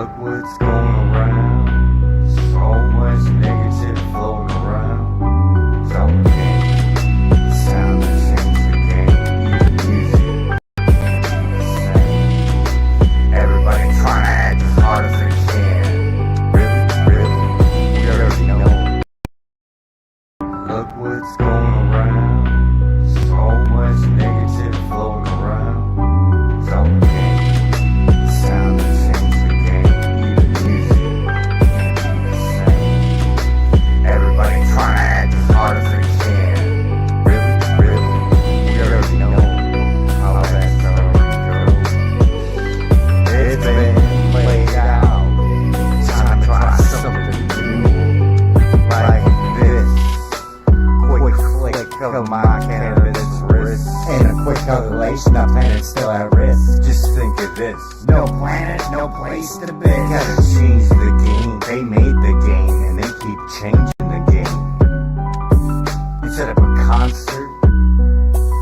Look what's going around. So much negative floating around. So okay, it's time to change the game. Even music ain't the same. Everybody trying to act as hard as they can. Really, really, we already know. Look what's going around. So much negative floating around. So okay, it's time to change the game. Even music ain't the same. Everybody trying to act as hard as they can. Really, really, we already know how that story goes. It's been played out. Time to try something new. Like this. Quick flick of my cannabis wrist. And a quick calculation, our planet's still at risk. Just think of this. No planet, no place to be. They gotta change the game. They made the game, and they keep changing the game. You set up a concert.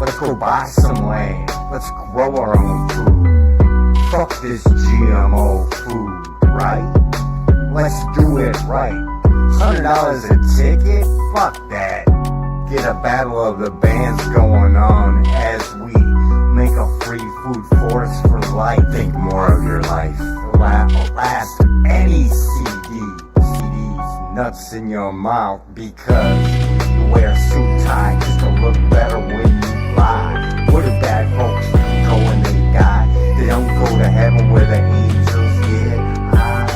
Let's go buy some land. Let's grow our own food. Fuck this GMO food, right? Let's do it right. $100 a ticket? Fuck that. Get a battle of the bands going on as we make a free food force for life. Think more of your life. Last any CDs, nuts in your mouth because you wear a suit tie just to look better when you lie. Where do bad folks go when they die? They don't go to heaven where the angels get high.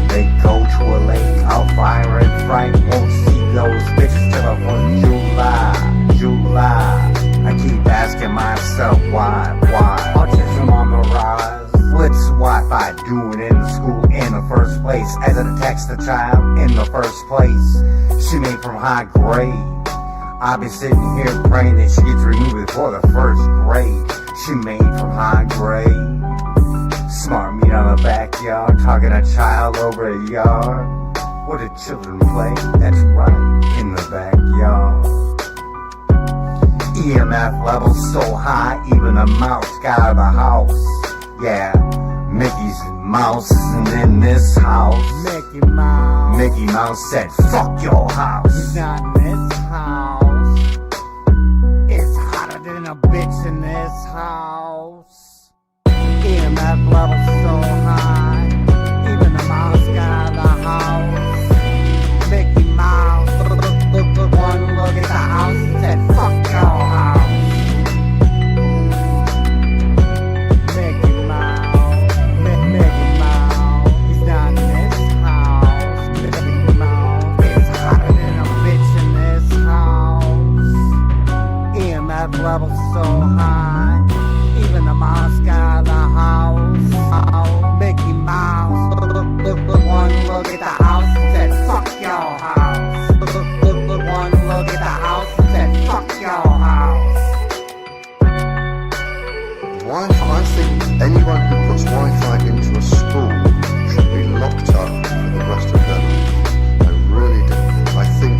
They go to a lake out fire and fright. Won't see those bitches till the 4th of July. I keep asking myself why? Autism on the rise. What's Wi-Fi doing in the school in the first place? As it attacks the child in the first place. She made from high grade. I'll be sitting here praying that she gets removed before the 1st grade. She made from high grade. Smart meat on the backyard, talking a child over a yard. Where do children play? That's right, in the backyard. EMF levels so high, even the mouse got out of the house. Yeah, Mickey's Mouse isn't in this house. Mickey Mouse said, fuck your house. He's not in this house. It's hotter than a bitch in this house. EMF levels so high, even the mouse got out of the house. Mickey Mouse, look, one look at the house and said, fuck your house. Mickey Mouse, he's not in this house. Mickey Mouse, it's hotter than a bitch in this house. EMF levels so high, even the mouse got out of the house. Mickey Mouse, look, one look at the house and said, fuck your house. Look, one look at the house and said, fuck your house. Wi-Fi, I think anyone who puts Wi-Fi into a school should be locked up for the rest of their life. I really do. I think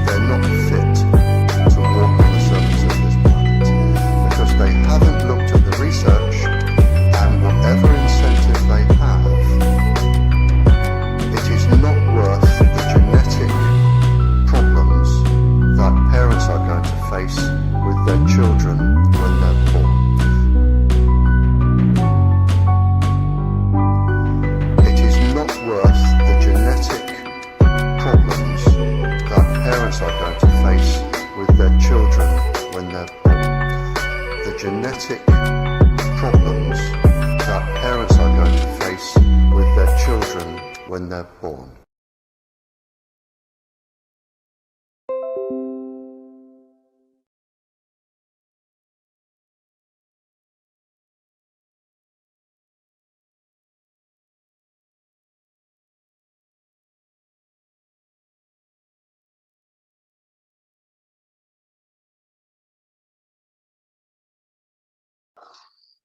they're not fit to walk on the surface of this planet because they haven't looked at the research and whatever incentive they have, it is not worth the genetic problems that parents are going to face with their children when they're born. It is not worth the genetic problems that parents are going to face with their children when they're born. The genetic problems that parents are going to face with their children when they're born.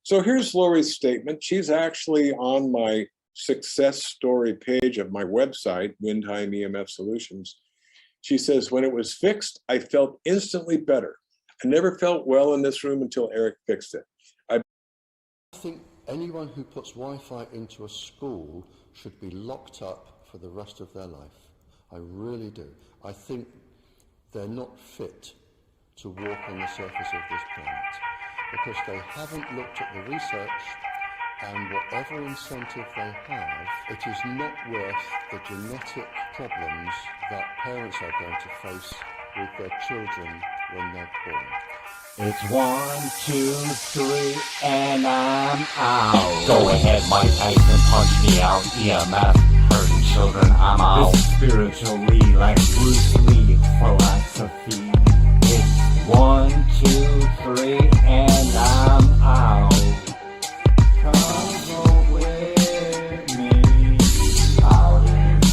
So here's Lori's statement. She's actually on my success story page of my website, Windheim EMF Solutions. She says, when it was fixed, I felt instantly better. I never felt well in this room until Eric fixed it. I think anyone who puts Wi-Fi into a school should be locked up for the rest of their life. I really do. I think they're not fit to walk on the surface of this planet because they haven't looked at the research, and whatever incentive they have, it is not worth the genetic problems that parents are going to face with their children when they're born. It's 1, 2, 3, and I'm out. Go ahead, Mike Tyson, punch me out. EMF, hurting children, I'm out. This is spiritually like Bruce Lee philosophy. It's 1, 2, 3, and I'm out. Come go with me out in the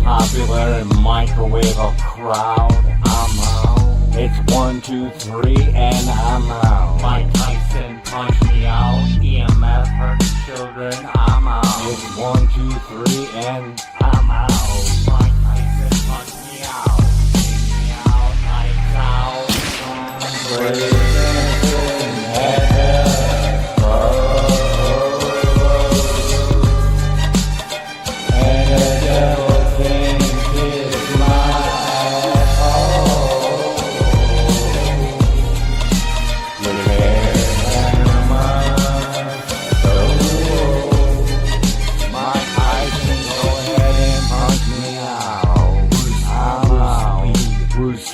popular and microwave a crowd, I'm out. It's 1, 2, 3, and I'm out. Mike Tyson, punch me out. EMF, hurt children, I'm out. It's 1, 2, 3, and I'm out. Mike Tyson, punch me out. Take me out, lights out. I'm crazy.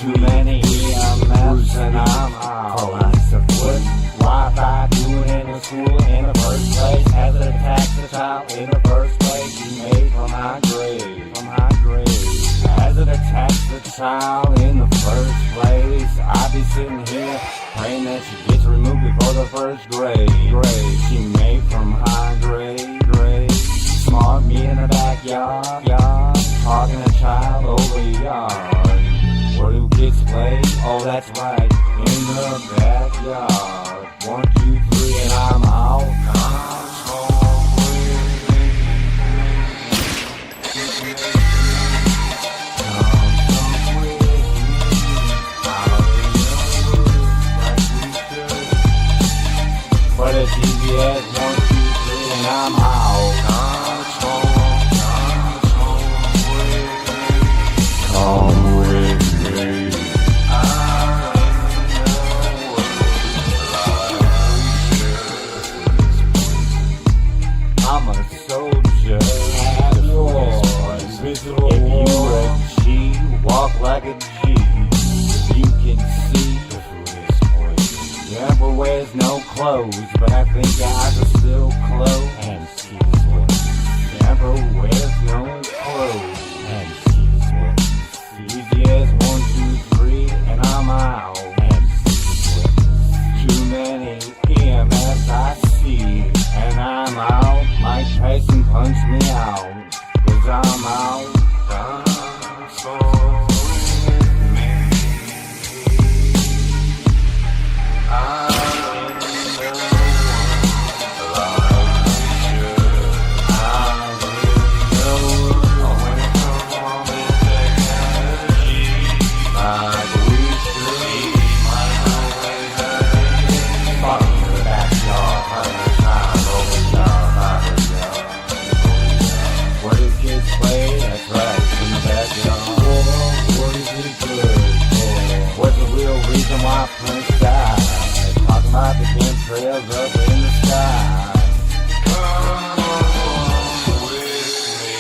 Too many EMFs and I'm out. Philosophy, Wi-Fi doing in the school in the first place. As it attacks the child in the first place, you made from high grade. As it attacks the child in the first place, I be sitting here praying that she gets removed before the first grade. She made from high grade. Smart me in the backyard, talking to child over yard. Where do kids play? Oh, that's right, in the backyard. 1, 2, 3, and I'm out. Come home with me. Come with me. Out in the woods like we should. But it's easy as 1, 2, 3, and I'm out. Come with me. I'm a soldier at war. Invisible if you a G, walk like a G. If you can see the foolish point. The emperor wears no clothes, but I think I can still clothe and see the swim. The emperor wears no clothes and see the swim. Easy as 1, 2, 3, and I'm out. And see the swim. Too many EMFs I see, and I'm out. Mike Tyson punch me out, 'cause I'm out. Come so with me. I'm in the world like we should. I'm in the world when it comes from the technology like we should. Microwaves are in. Fuck in the backyard, 100 times over yard. Where do kids play? That's right, in the backyard. What is it good for? What's the real reason why Prince died? Talking about the chemtrails up in the sky. Come on with me.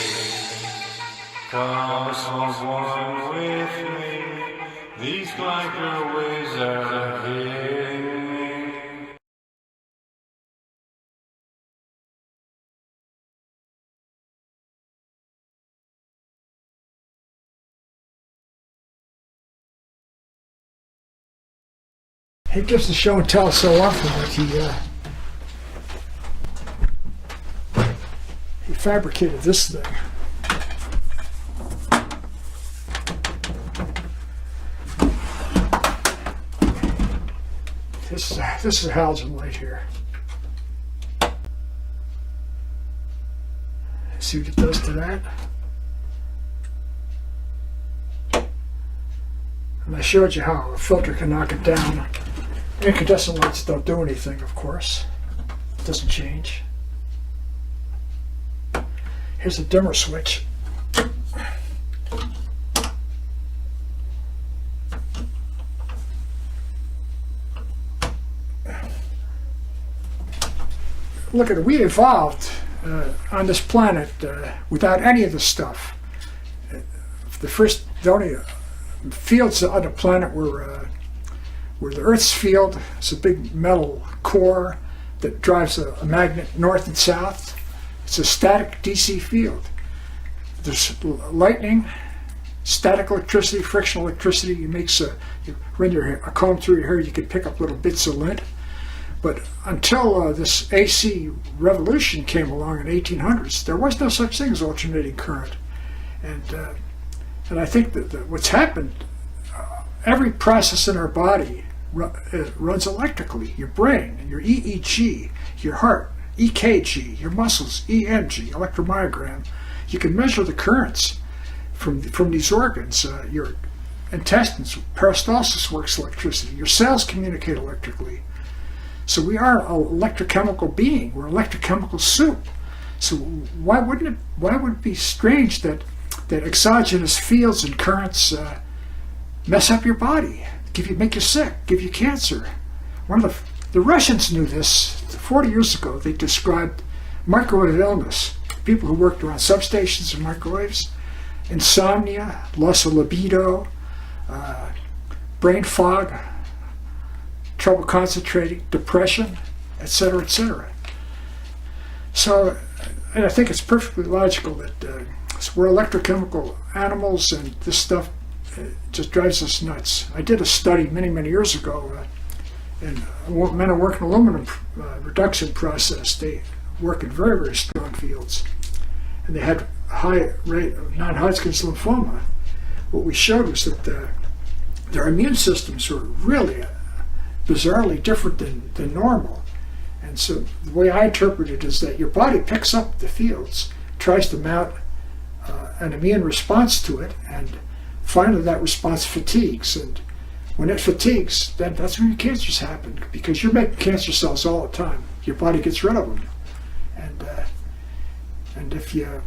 Come someone with me. These microwaves are hitting me. He gives the show and tell so often that he fabricated this thing. This is a halogen light here. See what it does to that. And And I showed you how a filter can knock it down. Incandescent lights don't do anything, of course. It doesn't change. Here's a dimmer switch. Look at it, we evolved on this planet without any of this stuff. The only fields on the planet were the Earth's field. It's a big metal core that drives a magnet north and south. It's a static DC field. There's lightning, static electricity, frictional electricity. It makes you run a comb through your hair, you can pick up little bits of lint. But until this AC revolution came along in the 1800s, there was no such thing as alternating current. And I think that what's happened, every process in our body runs electrically. Your brain, your EEG, your heart, EKG, your muscles, EMG, electromyogram. You can measure the currents from these organs. Your intestines, peristalsis works electricity. Your cells communicate electrically. So we are an electrochemical being. We're electrochemical soup. So why would it be strange that exogenous fields and currents mess up your body, make you sick, give you cancer? The Russians knew this 40 years ago. They described microwave illness. People who worked around substations and microwaves, insomnia, loss of libido, brain fog, trouble concentrating, depression, etc., etc. So, and I think it's perfectly logical that we're electrochemical animals, and this stuff just drives us nuts. I did a study many years ago, and men who work in aluminum reduction process, they work in very strong fields, and they had a high rate of non-Hodgkin's lymphoma. What we showed was that their immune systems were really bizarrely different than normal. And so the way I interpret it is that your body picks up the fields, tries to mount an immune response to it, and finally that response fatigues. And when it fatigues, then that's when your cancers happen, because you're making cancer cells all the time. Your body gets rid of them. And if you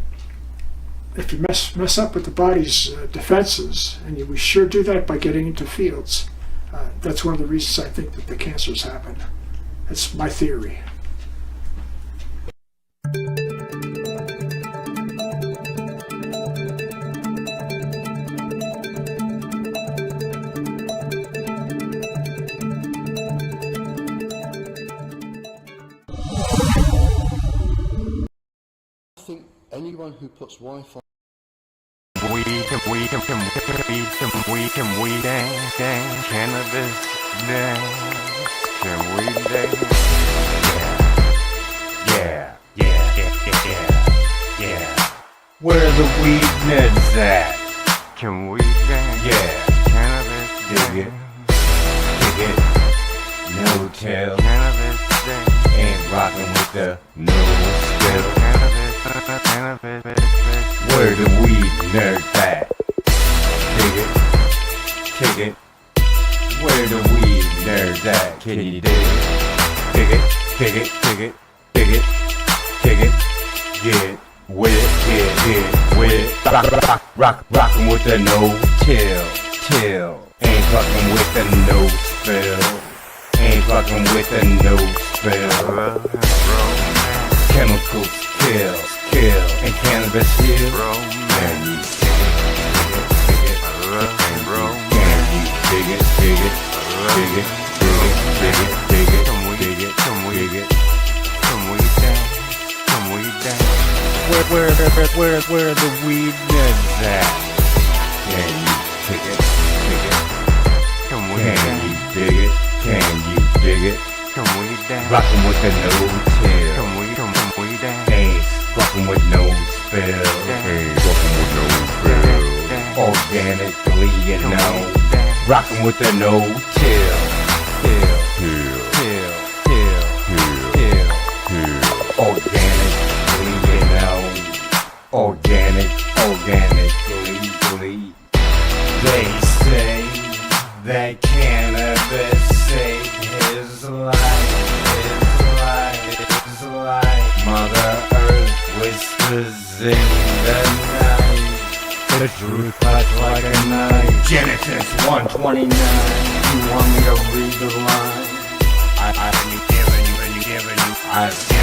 mess up with the body's defenses, and we sure do that by getting into fields, that's one of the reasons I think that the cancers happen. That's my theory. I think anyone who puts Wi-Fi We can dance, cannabis dance, can we dance? Yeah. Where the weed neds at? Can we dance? Yeah, cannabis dig it, no tell, cannabis dance, ain't rockin' with the no spill, cannabis, where the weed nerds at? Kick it, where the weed nerds at? Can you dig it? Kick it, get with it, rockin' with the no till, ain't fucking with the no spill, ain't fucking with the no spill, chemicals kill, and cannabis heal, and you dig it, where the weed neds at? Can you dig it? Can you dig it? Rockin' with the no till, ain't fucking with no spill, organically, you know, rockin' with the no till, organically, you know, organically. They say that cannabis saved his life, his life. Mother Earth whispers in the night, the truth cuts like a knife. Genesis 1:29. You want me to read the line? I've given you.